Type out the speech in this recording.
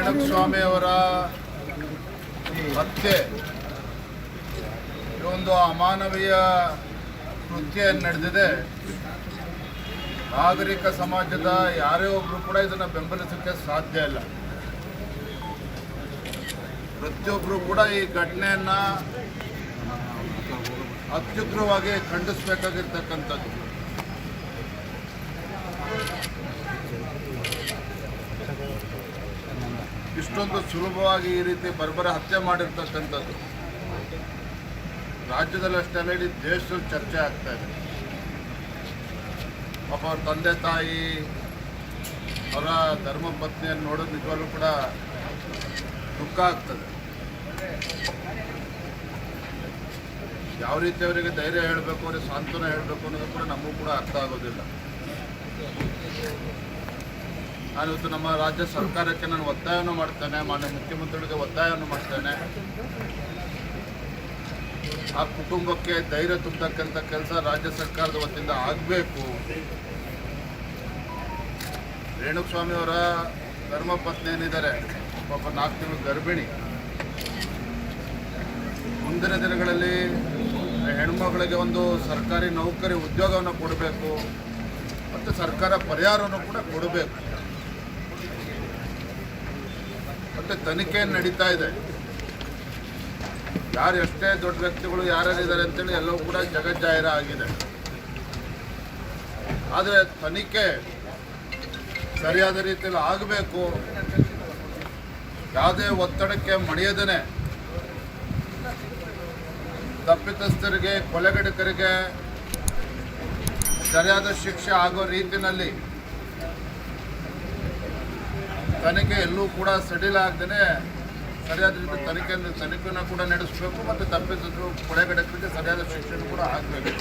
ರೇಣುಕಸ್ವಾಮಿ ಅವರ ಹತ್ಯೆ ಒಂದು ಅಮಾನವೀಯ ಕೃತ್ಯ ನಡೆದಿದೆ. ನಾಗರಿಕ ಸಮಾಜದ ಯಾರೇ ಒಬ್ಬರು ಕೂಡ ಇದನ್ನು ಬೆಂಬಲಿಸೋಕ್ಕೆ ಸಾಧ್ಯ ಇಲ್ಲ. ಪ್ರತಿಯೊಬ್ಬರು ಕೂಡ ಈ ಘಟನೆಯನ್ನು ಅತ್ಯುಗ್ರವಾಗಿ ಖಂಡಿಸಬೇಕಾಗಿರ್ತಕ್ಕಂಥದ್ದು. ಇಷ್ಟೊಂದು ಸುಲಭವಾಗಿ ಈ ರೀತಿ ಬರ್ಬರ ಹತ್ಯೆ ಮಾಡಿರ್ತಕ್ಕಂಥದ್ದು ರಾಜ್ಯದಲ್ಲಿ ಅಷ್ಟೇ ಅಲ್ಲ, ಇಡೀ ದೇಶದಲ್ಲಿ ಚರ್ಚೆ ಆಗ್ತಾ ಇದೆ. ಪಾಪ ಅವ್ರ ತಂದೆ ತಾಯಿ ಅವರ ಧರ್ಮಪತ್ನಿಯನ್ನು ನೋಡೋದು ನಿಜವಾಗ್ಲೂ ಕೂಡ ದುಃಖ ಆಗ್ತದೆ. ಯಾವ ರೀತಿ ಅವರಿಗೆ ಧೈರ್ಯ ಹೇಳಬೇಕು, ಅವರಿಗೆ ಸಾಂತ್ವನ ಹೇಳಬೇಕು ಅನ್ನೋದು ಕೂಡ ನಮಗೂ ಕೂಡ ಅರ್ಥ ಆಗೋದಿಲ್ಲ. ನಾನಿವತ್ತು ನಮ್ಮ ರಾಜ್ಯ ಸರ್ಕಾರಕ್ಕೆ ನಾನು ಒತ್ತಾಯವನ್ನು ಮಾಡ್ತೇನೆ, ಮಾನ್ಯ ಮುಖ್ಯಮಂತ್ರಿಗಳಿಗೆ ಒತ್ತಾಯವನ್ನು ಮಾಡ್ತೇನೆ. ಆ ಕುಟುಂಬಕ್ಕೆ ಧೈರ್ಯ ತುಂಬತಕ್ಕಂಥ ಕೆಲಸ ರಾಜ್ಯ ಸರ್ಕಾರದ ವತಿಯಿಂದ ಆಗಬೇಕು. ರೇಣುಕಸ್ವಾಮಿ ಅವರ ಧರ್ಮಪತ್ನಿ ಏನಿದ್ದಾರೆ, ಪಾಪ 4 ತಿಂಗಳು ಗರ್ಭಿಣಿ. ಮುಂದಿನ ದಿನಗಳಲ್ಲಿ ಹೆಣ್ಮಗಳಿಗೆ ಒಂದು ಸರ್ಕಾರಿ ನೌಕರಿ ಉದ್ಯೋಗವನ್ನು ಕೊಡಬೇಕು ಮತ್ತು ಸರ್ಕಾರ ಪರಿಹಾರವನ್ನು ಕೂಡ ಕೊಡಬೇಕು. ಮತ್ತು ತನಿಖೆ ನಡೀತಾ ಇದೆ. ಯಾರು ಎಷ್ಟೇ ದೊಡ್ಡ ವ್ಯಕ್ತಿಗಳು ಯಾರ್ಯಾರಿದ್ದಾರೆ ಅಂತೇಳಿ ಎಲ್ಲವೂ ಕೂಡ ಜಗಜ್ಜಾಹಿರ ಆಗಿದೆ. ಆದರೆ ತನಿಖೆ ಸರಿಯಾದ ರೀತಿಯಲ್ಲಿ ಆಗಬೇಕು. ಯಾವುದೇ ಒತ್ತಡಕ್ಕೆ ಮಣಿಯದೇ ತಪ್ಪಿತಸ್ಥರಿಗೆ, ಕೊಲೆಗಡಕರಿಗೆ ಸರಿಯಾದ ಶಿಕ್ಷೆ ಆಗೋ ರೀತಿಯಲ್ಲಿ ತನಿಖೆ ಎಲ್ಲೂ ಕೂಡ ಸಡಿಲ ಆಗದೇ ಸರಿಯಾದ ರೀತಿ ತನಿಖೆಯನ್ನು ಕೂಡ ನಡೆಸಬೇಕು ಮತ್ತು ತಪ್ಪಿತಸ್ಥರು, ಕೊಲೆಗಡಕರಿಗೆ ಸರಿಯಾದ ಶಿಕ್ಷೆಯನ್ನು ಕೂಡ ಆಗಬೇಕು.